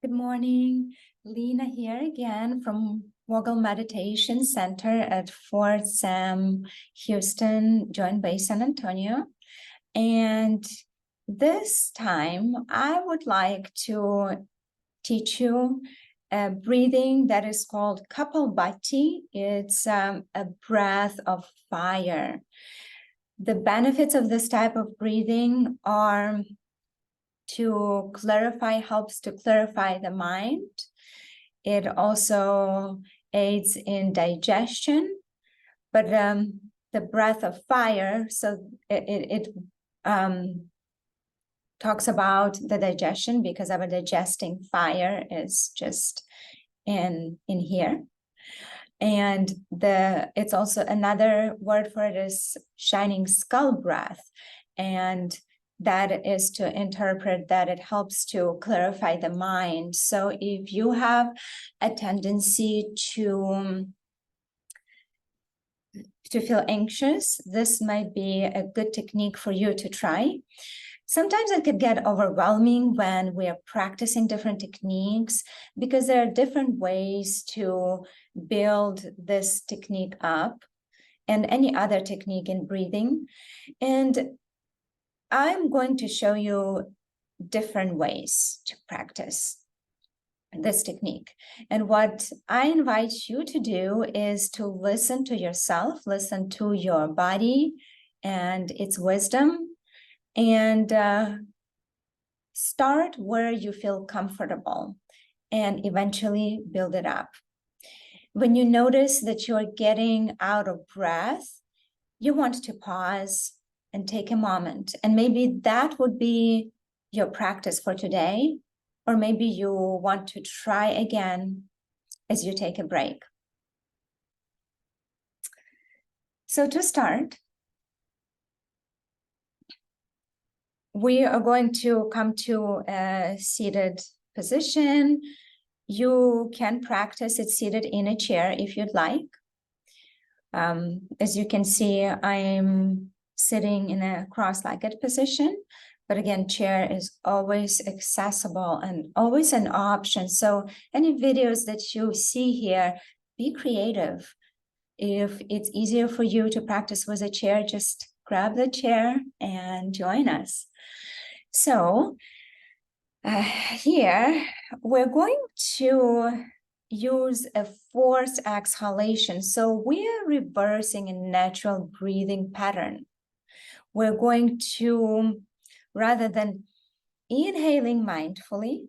Good morning, Lena here again from Vogel Meditation Center at Fort Sam, Houston, Joint Base San Antonio. And this time I would like to teach you a breathing that is called Kapalabhati. It's a breath of fire. The benefits of this type of breathing are to helps to clarify the mind. It also aids in digestion, but the breath of fire, so it talks about the digestion because our digesting fire is just in here. And it's also another word for it is shining skull breath. And that is to interpret that it helps to clarify the mind. So if you have a tendency to feel anxious, this might be a good technique for you to try. Sometimes it could get overwhelming when we are practicing different techniques because there are different ways to build this technique up and any other technique in breathing. And I'm going to show you different ways to practice this technique. And what I invite you to do is to listen to yourself, listen to your body and its wisdom, and start where you feel comfortable and eventually build it up. When you notice that you're getting out of breath, you want to pause and take a moment. And maybe that would be your practice for today, or maybe you want to try again as you take a break. So to start, we are going to come to a seated position. You can practice it seated in a chair if you'd like. As you can see, I'm sitting in a cross-legged position, but again, chair is always accessible and always an option. So any videos that you see here, be creative. If it's easier for you to practice with a chair, just grab the chair and join us. So here we're going to use a forced exhalation. So we are reversing a natural breathing pattern. We're going to, rather than inhaling mindfully,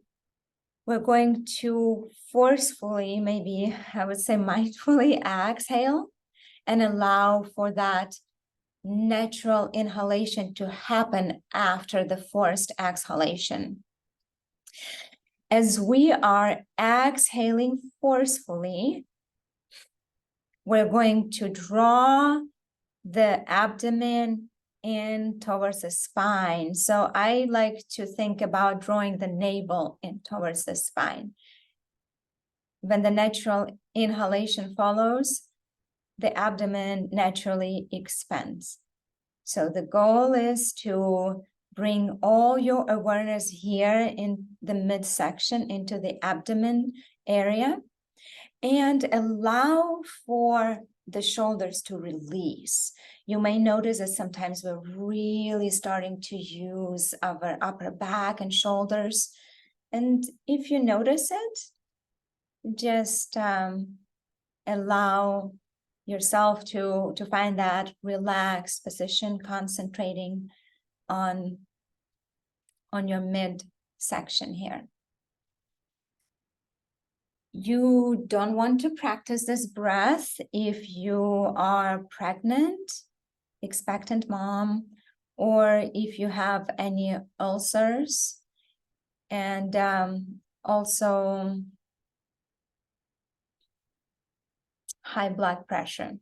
we're going to forcefully, maybe I would say mindfully exhale and allow for that natural inhalation to happen after the forced exhalation. As we are exhaling forcefully, we're going to draw the abdomen in towards the spine. So I like to think about drawing the navel in towards the spine. When the natural inhalation follows, the abdomen naturally expands. So the goal is to bring all your awareness here in the midsection into the abdomen area and allow for the shoulders to release. You may notice that sometimes we're really starting to use our upper back and shoulders. And if you notice it, just allow yourself to find that relaxed position, concentrating on your midsection here. You don't want to practice this breath if you are pregnant, expectant mom, or if you have any ulcers, and also high blood pressure.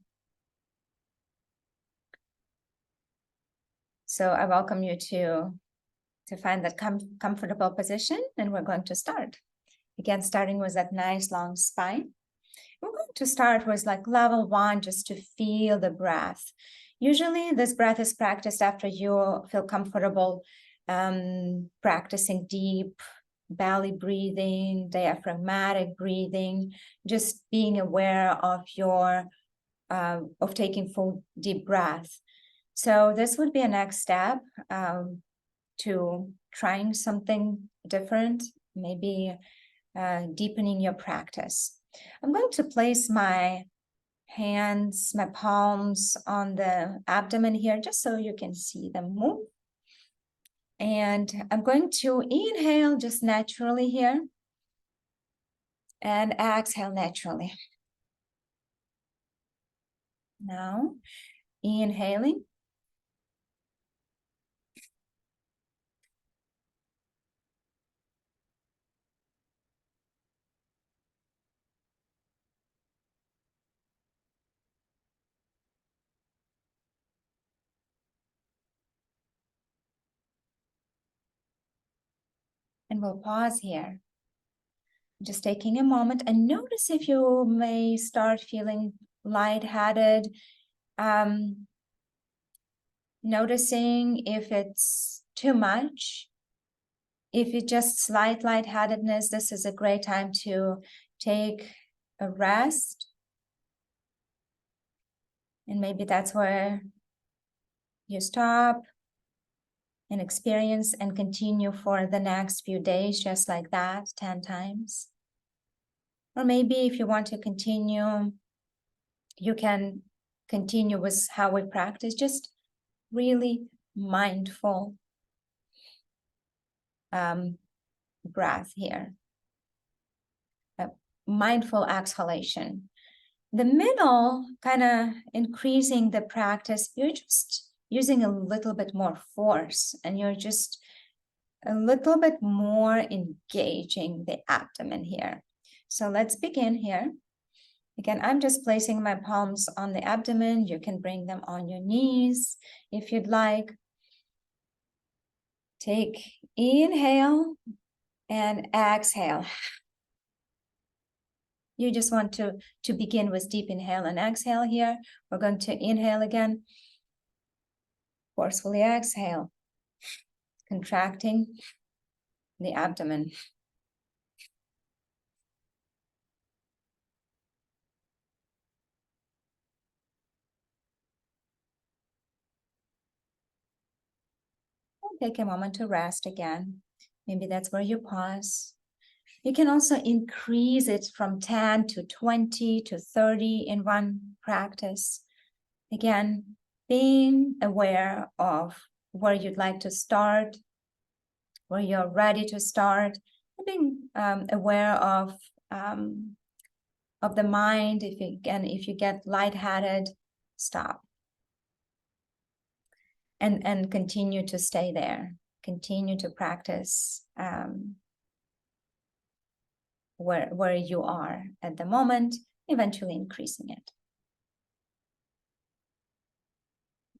So I welcome you to find that comfortable position, and we're going to start. Again, starting with that nice long spine. We're going to start with like level 1, just to feel the breath. Usually this breath is practiced after you feel comfortable practicing deep belly breathing, diaphragmatic breathing, just being aware of your, of taking full deep breath. So this would be a next step to trying something different, maybe deepening your practice. I'm going to place my hands, my palms on the abdomen here, just so you can see them move. And I'm going to inhale just naturally here and exhale naturally. Now, inhaling. And we'll pause here. Just taking a moment and notice if you may start feeling lightheaded. Noticing if it's too much. If it's just slight lightheadedness, this is a great time to take a rest. And maybe that's where you stop and experience and continue for the next few days, just like that, 10 times. Or maybe if you want to continue, you can continue with how we practice, just really mindful breath here. A mindful exhalation. The middle, kind of increasing the practice, you're just using a little bit more force and you're just a little bit more engaging the abdomen here. So let's begin here. Again, I'm just placing my palms on the abdomen. You can bring them on your knees if you'd like. Take inhale and exhale. You just want to begin with deep inhale and exhale here. We're going to inhale again. Forcefully exhale. Contracting the abdomen. Take a moment to rest again. Maybe that's where you pause. You can also increase it from 10 to 20 to 30 in one practice. Again, being aware of where you'd like to start, where you're ready to start, being aware of the mind. If you get lightheaded, stop. And continue to stay there. Continue to practice where you are at the moment, eventually increasing it.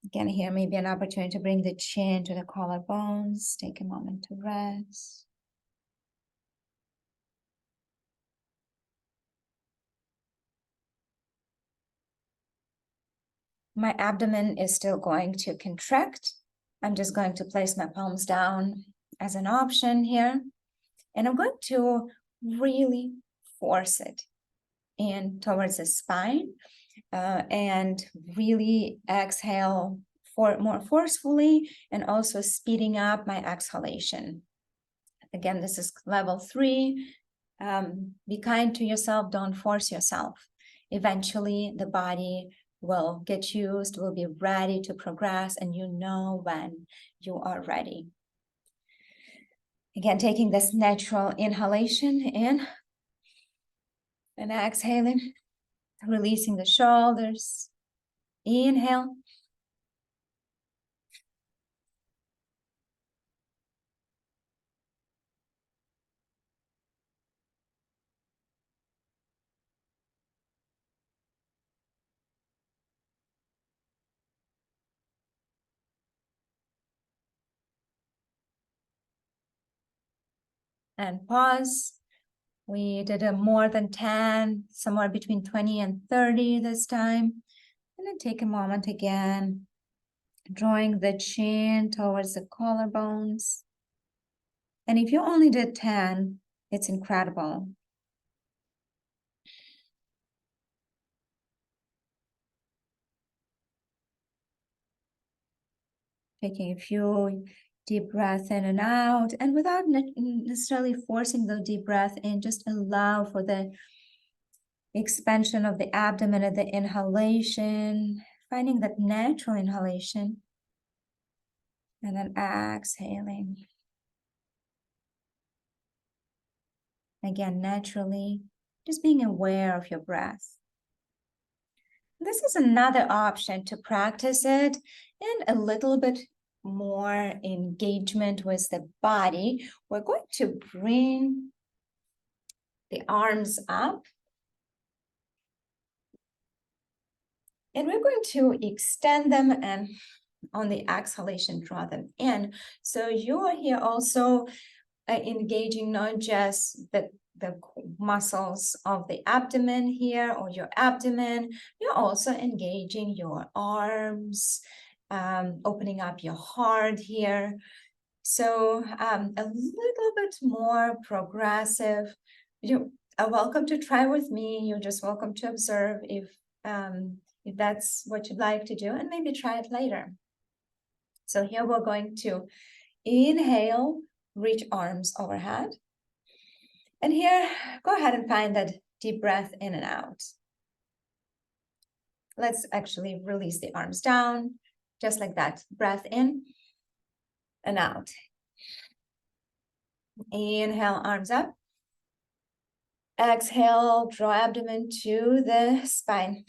Again, here may be an opportunity to bring the chin to the collarbones. Take a moment to rest. My abdomen is still going to contract. I'm just going to place my palms down as an option here. And I'm going to really force it in towards the spine and really exhale more forcefully and also speeding up my exhalation. Again, this is level 3. Be kind to yourself, don't force yourself. Eventually, the body will get used, will be ready to progress, and you know when you are ready. Again, taking this natural inhalation in and exhaling, releasing the shoulders. Inhale. And pause. We did a more than 10, somewhere between 20 and 30 this time. And then take a moment again, drawing the chin towards the collarbones. And if you only did 10, it's incredible. Taking a few deep breaths in and out, and without necessarily forcing the deep breath in, just allow for the expansion of the abdomen at the inhalation, finding that natural inhalation, and then exhaling. Again, naturally, just being aware of your breath. This is another option to practice it and a little bit more engagement with the body. We're going to bring the arms up. And we're going to extend them and on the exhalation, draw them in. So you're here also engaging not just the muscles of the abdomen here or your abdomen, you're also engaging your arms, opening up your heart here. So a little bit more progressive. You are welcome to try with me. You're just welcome to observe if that's what you'd like to do, and maybe try it later. So here we're going to inhale, reach arms overhead. And here, go ahead and find that deep breath in and out. Let's actually release the arms down, just like that. Breath in and out. Inhale, arms up. Exhale, draw abdomen to the spine.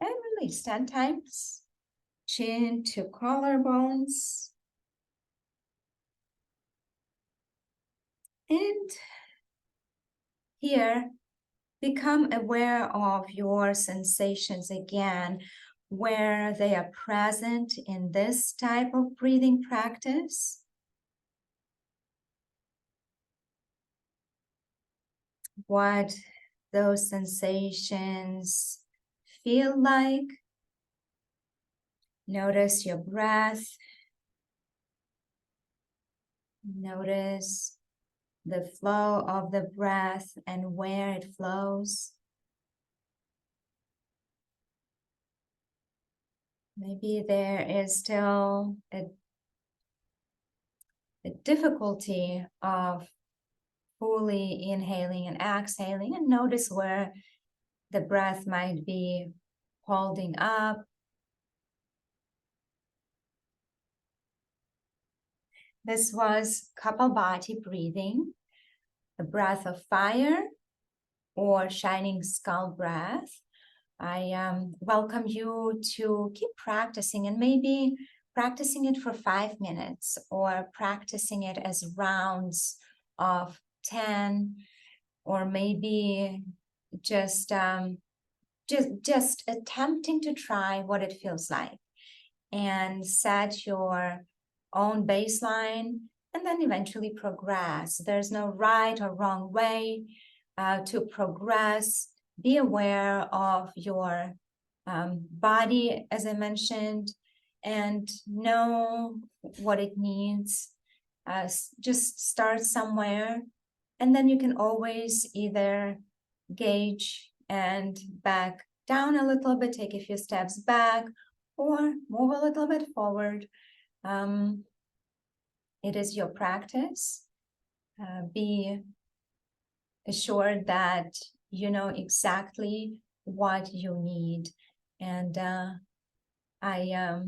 And release 10 times. Chin to collarbones. And here, become aware of your sensations again, where they are present in this type of breathing practice. What those sensations feel like. Notice your breath. Notice the flow of the breath and where it flows. Maybe there is still a difficulty of fully inhaling and exhaling, and notice where the breath might be holding up. This was Kapalabhati breathing, the breath of fire or shining skull breath. I welcome you to keep practicing, and maybe practicing it for 5 minutes or practicing it as rounds of 10, or maybe just attempting to try what it feels like, and set your own baseline, and then eventually progress. There's no right or wrong way to progress. Be aware of your body, as I mentioned, and know what it needs. Just start somewhere, and then you can always either gauge and back down a little bit, take a few steps back, or move a little bit forward. It is your practice. Be assured that you know exactly what you need. And I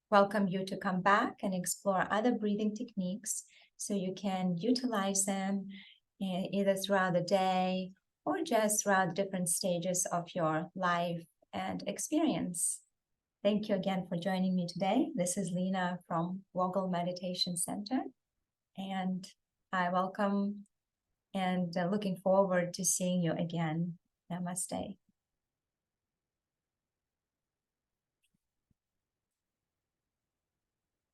welcome you to come back and explore other breathing techniques so you can utilize them either throughout the day or just throughout different stages of your life and experience. Thank you again for joining me today. This is Lena from Vogel Meditation Center, and I welcome and looking forward to seeing you again. Namaste.